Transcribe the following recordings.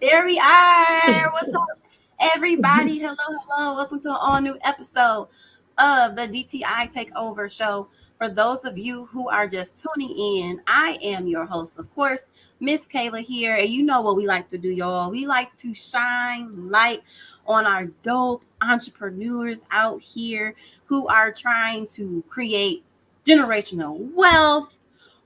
There we are. What's up, everybody? Hello, hello. Welcome to an all-new episode of the DTI Takeover show. For those of you who are just tuning in, I am your host, of course, Miss Kayla here. And you know what we like to do, y'all. We like to shine light on our dope entrepreneurs out here who are trying to create generational wealth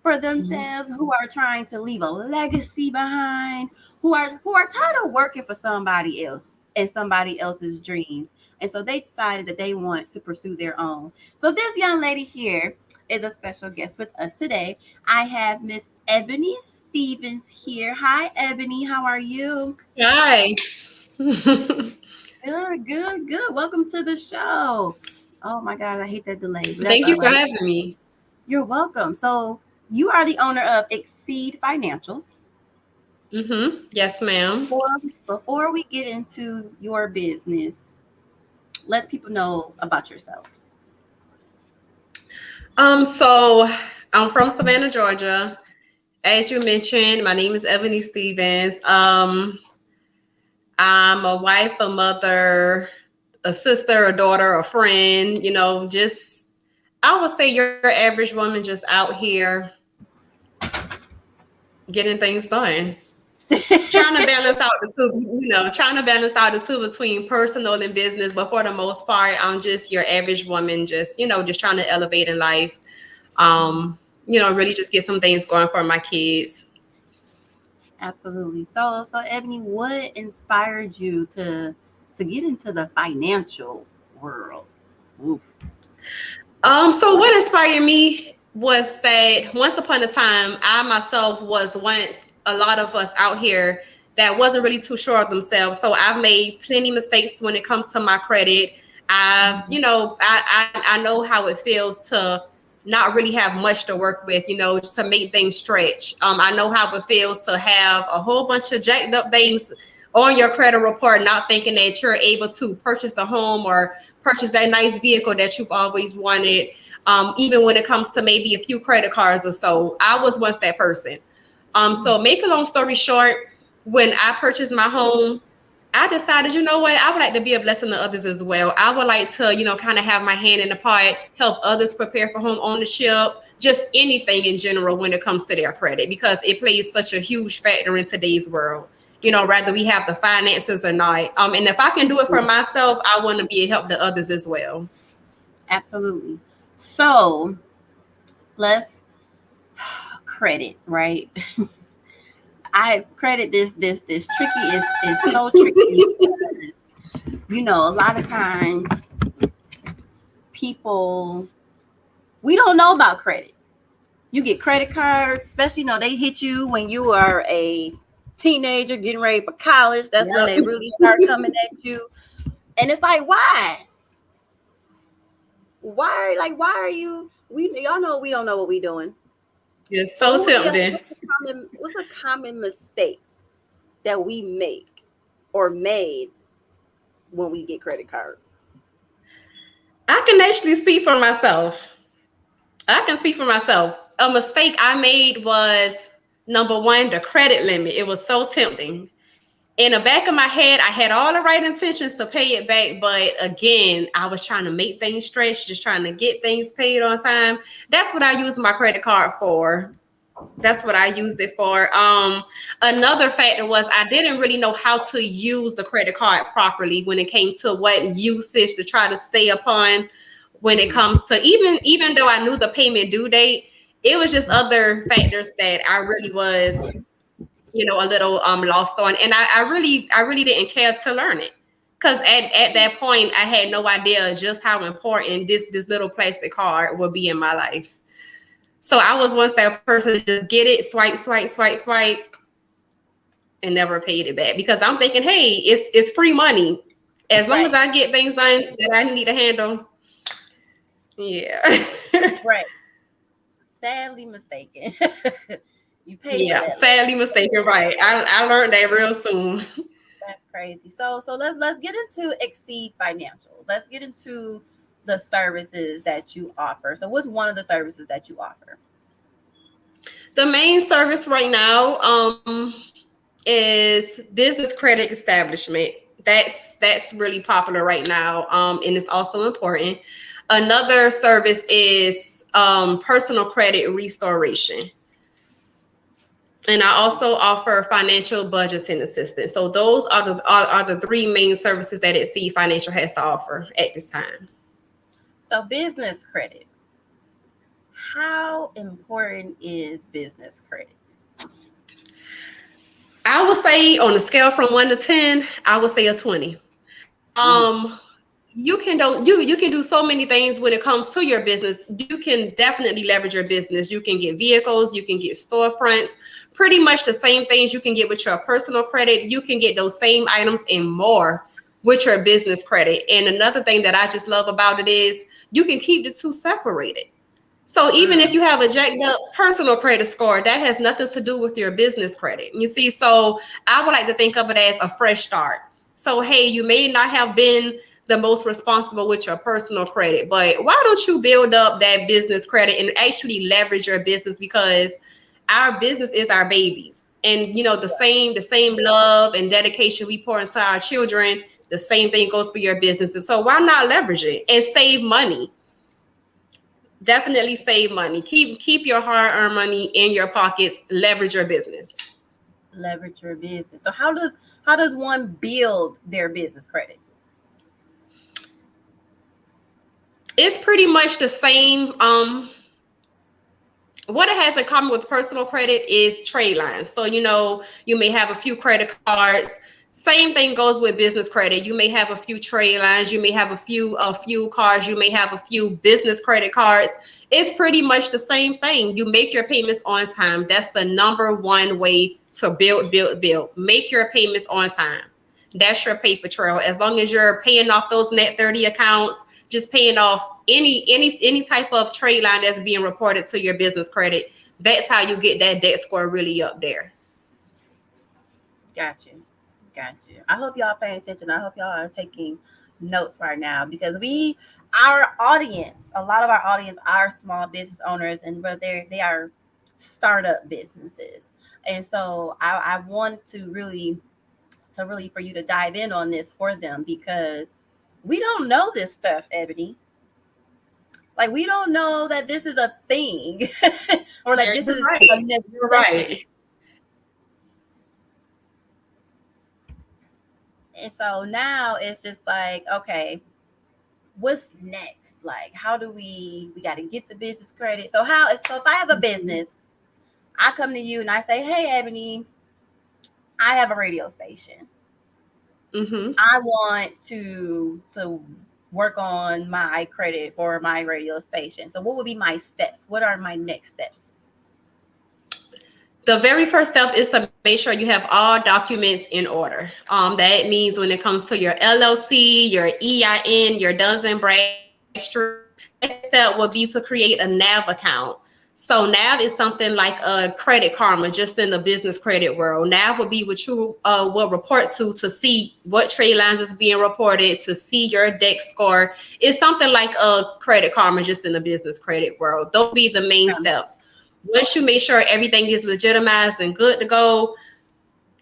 for themselves, who are trying to leave a legacy behind, who are tired of working for somebody else and somebody else's dreams. And so they decided that they want to pursue their own. So this young lady here is a special guest with us today. I have Miss Ebone Stevens here. Hi, Ebony. How are you? Hi. Good. Welcome to the show. Oh my God, I hate that delay, but that's Thank all you for right. having me. You're welcome. So you are the owner of Exeed Financials. Yes, ma'am. Before we get into your business, let people know about yourself. So I'm from Savannah, Georgia. As you mentioned, my name is Ebone Stevens. I'm a wife, a mother, a sister, a daughter, a friend, just I would say your average woman just out here getting things done. Trying to balance out the two, trying to balance out the two between personal and business. But for the most part, I'm just your average woman, just trying to elevate in life. Really just get some things going for my kids. Absolutely. So Ebony, what inspired you to get into the financial world? Oof. So what inspired me was that once upon a time, I myself was once a lot of us out here that wasn't really too sure of themselves. So I've made plenty mistakes when it comes to my credit. I know how it feels to not really have much to work with, just to make things stretch. I know how it feels to have a whole bunch of jacked up things on your credit report, not thinking that you're able to purchase a home or purchase that nice vehicle that you've always wanted. Even when it comes to maybe a few credit cards or so, I was once that person. So make a long story short, when I purchased my home, I decided, you know what, I would like to be a blessing to others as well. I would like to, kind of have my hand in the pot, help others prepare for home ownership, just anything in general when it comes to their credit, because it plays such a huge factor in today's world. Whether we have the finances or not. And if I can do it for myself, I want to be a help to others as well. Absolutely. So let's credit, right? I credit this tricky is so tricky because, a lot of times people, we don't know about credit. You get credit cards, especially they hit you when you are a teenager getting ready for college. That's when they really start coming at you. And it's like, why? Why are you y'all know we don't know what we're doing. It's so tempting. What's a common mistakes that we make or made when we get credit cards? I can actually speak for myself. I can speak for myself. A mistake I made was, number one, the credit limit. It was so tempting. In the back of my head, I had all the right intentions to pay it back. But again, I was trying to make things stretch, just trying to get things paid on time. That's what I used my credit card for. That's what I used it for. Another factor was I didn't really know how to use the credit card properly when it came to what usage to try to stay upon when it comes to even though I knew the payment due date, it was just other factors that I really was, a little lost on. And I really didn't care to learn it. Because at that point I had no idea just how important this little plastic card would be in my life. So I was once that person to just get it, swipe, and never paid it back because I'm thinking, hey, it's free money. As long as I get things done that I need to handle. Yeah. Right. Sadly mistaken. You paid. Yeah, sadly mistaken. Right. I learned that real soon. That's crazy. So let's get into Exeed Financials. Let's get into the services that you offer. So what's one of the services that you offer? The main service right now, is business credit establishment. That's really popular right now, and it's also important. Another service is personal credit restoration. And I also offer financial budgeting assistance. So those are the three main services that Exeed Financial has to offer at this time. So business credit. How important is business credit? I would say on a scale from 1 to 10, I would say a 20. Mm, Um, you can do so many things when it comes to your business. You can definitely leverage your business. You can get vehicles, you can get storefronts, pretty much the same things you can get with your personal credit. You can get those same items and more with your business credit. And another thing that I just love about it is you can keep the two separated. So even if mm, you have a jacked up personal credit score, that has nothing to do with your business credit. You see, so I would like to think of it as a fresh start. So, hey, you may not have been the most responsible with your personal credit, but why don't you build up that business credit and actually leverage your business, because our business is our babies. And the same love and dedication we pour into our children, the same thing goes for your business. And so why not leverage it and save money? Definitely save money. Keep your hard-earned money in your pockets. Leverage your business. leverage your business. So how does one build their business credit? It's pretty much the same. What it has in common with personal credit is trade lines. So you may have a few credit cards. Same thing goes with business credit. You may have a few trade lines. You may have a few cards. You may have a few business credit cards. It's pretty much the same thing. You make your payments on time. That's the number one way to build. Make your payments on time. That's your paper trail. As long as you're paying off those net 30 accounts, just paying off any type of trade line that's being reported to your business credit, that's how you get that debt score really up there. Got you. Got you. I hope y'all paying attention. I hope y'all are taking notes right now because our audience, a lot of our audience are small business owners and but they are startup businesses. And so I want to really for you to dive in on this for them because we don't know this stuff, Ebony. Like we don't know that this is a thing or like Yeah, this you're is a right. You're necessity. right. And so now it's just like, okay, what's next? Like, how do we got to get the business credit? So if I have a Mhm. business, I come to you and I say, hey, Ebony, I have a radio station. Mhm. I want to work on my credit for my radio station. So what would be my steps? What are my next steps? The very first step is to make sure you have all documents in order. That means when it comes to your LLC, your EIN, your Duns and Bradstreet. Next step would be to create a NAV account. So NAV is something like a Credit Karma, just in the business credit world. NAV would be what you will report to see what trade lines is being reported, to see your deck score. It's something like a Credit Karma, just in the business credit world. Those would be the main Um, steps. Once you make sure everything is legitimized and good to go,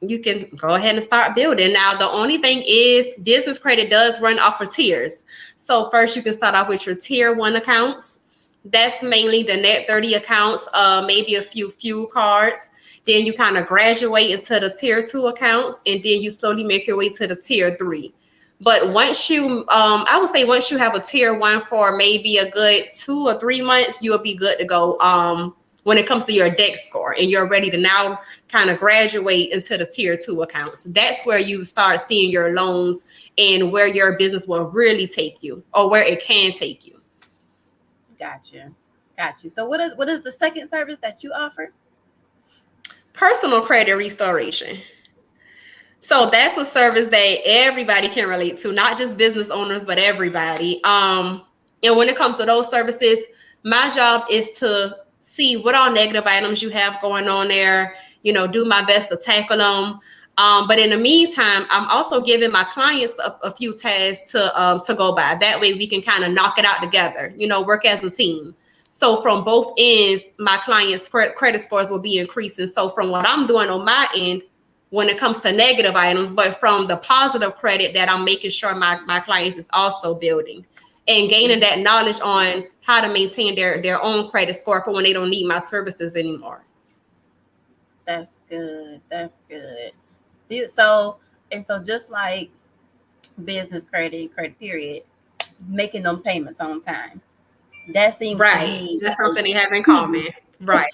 you can go ahead and start building. Now, the only thing is business credit does run off of tiers. So first you can start off with your tier one accounts. That's mainly the net 30 accounts, maybe a few fuel cards. Then you kind of graduate into the tier two accounts, and then you slowly make your way to the tier three. But I would say once you have a tier one for maybe a good 2 or 3 months, you'll be good to go. When it comes to your deck score, and you're ready to now kind of graduate into the tier two accounts. That's where you start seeing your loans and where your business will really take you, or where it can take you. got you. Got you. So what is the second service that you offer? Personal credit restoration. So that's a service that everybody can relate to, not just business owners, but everybody. And when it comes to those services, my job is to see what all negative items you have going on there, do my best to tackle them. But in the meantime, I'm also giving my clients a few tasks to go by. That way we can kind of knock it out together, work as a team. So from both ends, my clients' credit scores will be increasing. So from what I'm doing on my end, when it comes to negative items, but from the positive credit that I'm making sure my clients is also building and gaining that knowledge on how to maintain their own credit score for when they don't need my services anymore. That's good. That's good. So, and so just like business credit period, making them payments on time. That seems to Right. be That's something they have in like, common. Right.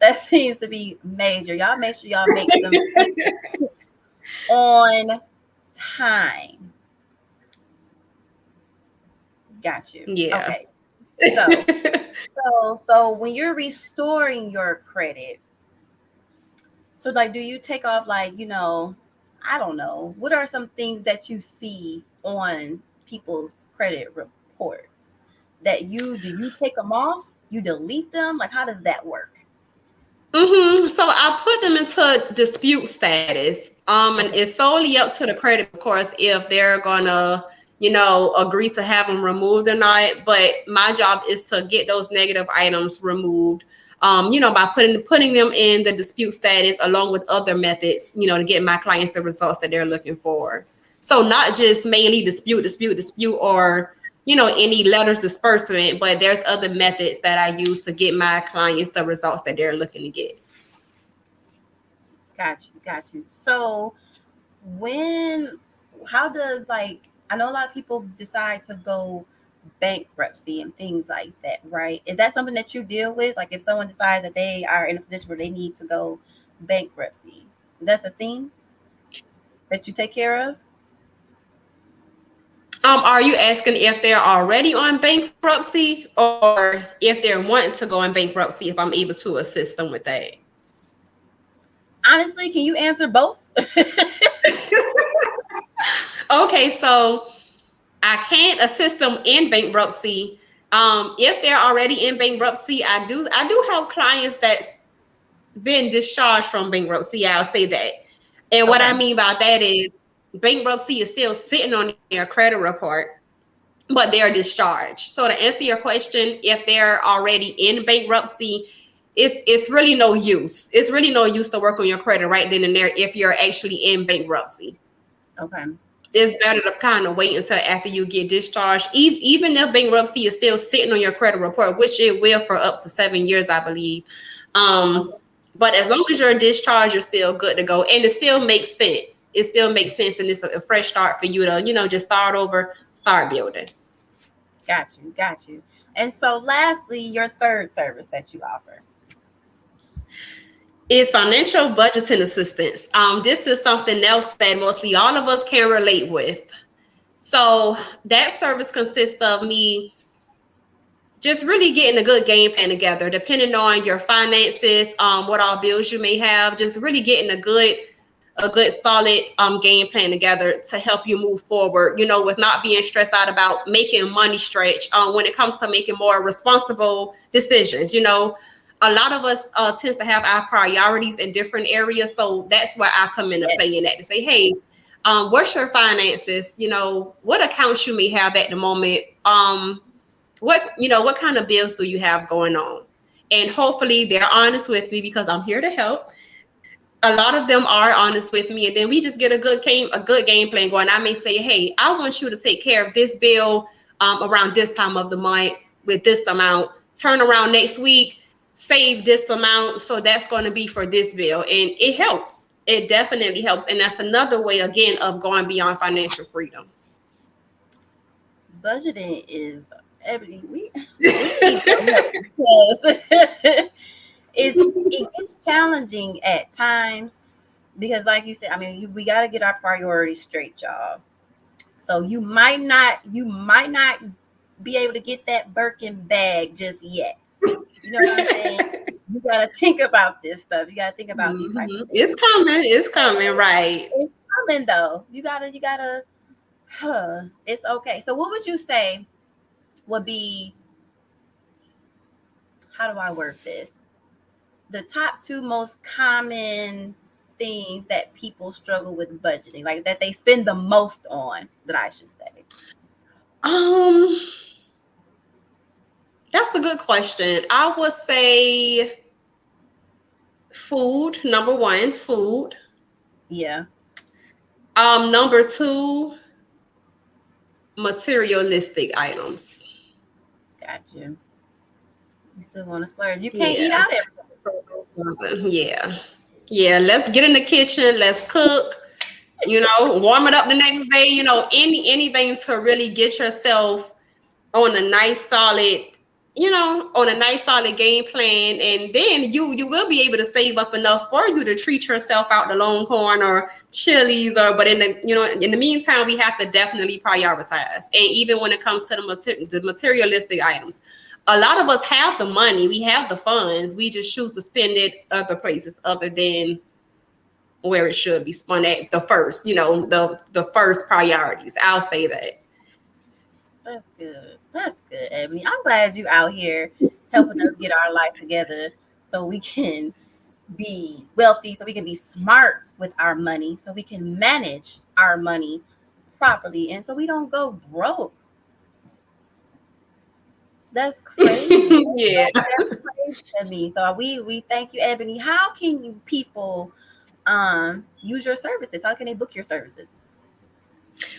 that seems to be major. Y'all make sure y'all make them on time. Got you. Yeah. Okay. So when you're restoring your credit, so like do you take off like, I don't know, what are some things that you see on people's credit reports that do you take them off? You delete them? Like how does that work? So I put them into dispute status. And Okay. it's solely up to the credit, of course, if they're gonna, agree to have them removed or not. But my job is to get those negative items removed. By putting them in the dispute status along with other methods, to get my clients the results that they're looking for. So not just mainly dispute, or any letters disbursement, but there's other methods that I use to get my clients the results that they're looking to get. Got you. So how does like, I know a lot of people decide to go bankruptcy and things like that, right? Is that something that you deal with? Like if someone decides that they are in a position where they need to go bankruptcy, that's a thing that you take care of? Are you asking if they're already on bankruptcy or if they're wanting to go in bankruptcy, if I'm able to assist them with that? Honestly, can you answer both? Okay, so I can't assist them in bankruptcy. If they're already in bankruptcy, I do have clients that's been discharged from bankruptcy. I'll say that. And what I Okay. mean by that is bankruptcy is still sitting on their credit report, but they're discharged. So to answer your question, if they're already in bankruptcy, it's really no use. It's really no use to work on your credit right then and there if you're actually in bankruptcy. Okay. It's better to kind of wait until after you get discharged, even if bankruptcy is still sitting on your credit report, which it will for up to 7 years, I believe. Okay. But as long as you're discharged, you're still good to go, and it still makes sense. It still makes sense, and it's a fresh start for you to, just start over, start building. Got you. And so lastly, your third service that you offer. Is financial budgeting assistance. This is something else that mostly all of us can relate with. So that service consists of me just really getting a good game plan together, depending on your finances, what all bills you may have, just really getting a good solid game plan together to help you move forward, with not being stressed out about making money stretch when it comes to making more responsible decisions. A lot of us tends to have our priorities in different areas. So that's where I come into Yes. play in that to say, hey, what's your finances? What accounts you may have at the moment? What kind of bills do you have going on? And hopefully they're honest with me because I'm here to help. A lot of them are honest with me, and then we just get a good game plan going. I may say, hey, I want you to take care of this bill around this time of the month with this amount. Turn around next week, save this amount, so that's going to be for this bill, and it helps. It definitely helps, and that's another way again of going beyond financial freedom. Budgeting is everything. We need some help because it gets challenging at times because, like you said, I mean, we got to get our priorities straight, y'all. So you might not be able to get that Birkin bag just yet. You know what I'm saying? You gotta think about this stuff. You gotta think about these type of It's things. coming. It's coming. Right. It's coming though. You gotta. It's okay. So, what would you say would be? How do I word this? The top two most common things that people struggle with budgeting, like that they spend the most on, that I should say. Um, that's a good question. I would say food, number one, food. Yeah. Number two, materialistic items. Got you. You still want to splurge. You can't eat Yeah. out every day. Yeah. Yeah. Let's get in the kitchen. Let's cook. Warm it up the next day. Anything to really get yourself on a nice solid, on a nice solid game plan, and then you will be able to save up enough for you to treat yourself out the Longhorn or Chili's, but in the meantime, we have to definitely prioritize. And even when it comes to the materialistic items, a lot of us have the money, we have the funds, we just choose to spend it other places other than where it should be spent at the first, the first priorities. I'll say that. That's good. That's good, Ebony. I'm glad you out here helping us get our life together so we can be wealthy, so we can be smart with our money, so we can manage our money properly, and so we don't go broke. That's crazy. Yeah. That's crazy to me. So we thank you, Ebony. How can people use your services? How can they book your services?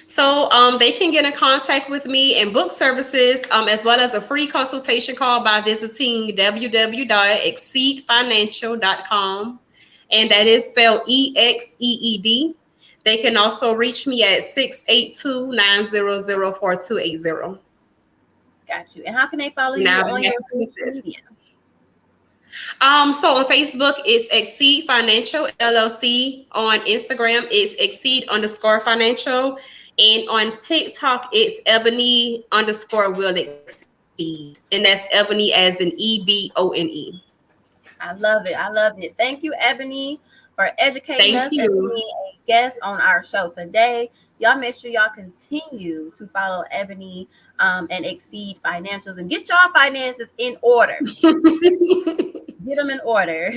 So they can get in contact with me and book services, as well as a free consultation call by visiting www.exceedfinancial.com. And that is spelled EXEED. They can also reach me at 682-900-4280. Got you. And how can they follow you Now on we have your to social assist. media? So on Facebook, it's Exceed Financial LLC. On Instagram, it's Exceed_Financial. And on TikTok, it's Ebony_will exceed. And that's Ebony as in EBONE. I love it. I love it. Thank you, Ebony, for educating Thank us and you. being a guest on our show today. Y'all make sure y'all continue to follow Ebony and Exceed Financials and get y'all finances in order. Get them in order.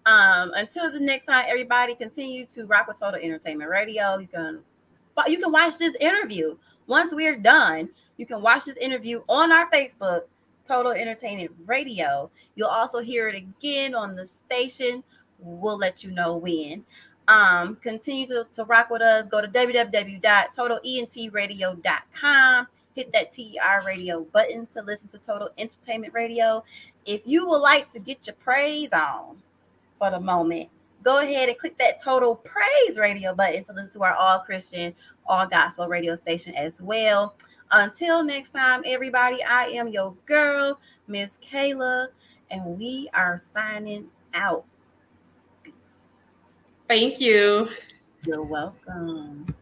Until the next time, everybody, continue to rock with Total Entertainment Radio. You can watch this interview once we're done. You can watch this interview on our Facebook, Total Entertainment Radio. You'll also hear it again on the station. We'll let you know when. Continue to rock with us. Go to www.totalentradio.com. Hit that TER radio button to listen to Total Entertainment Radio. If you would like to get your praise on for the moment, go ahead and click that Total Praise Radio button to listen to our all Christian, all gospel radio station as well. Until next time, everybody, I am your girl, Miss Kayla, and we are signing out. Peace. Thank you. You're welcome.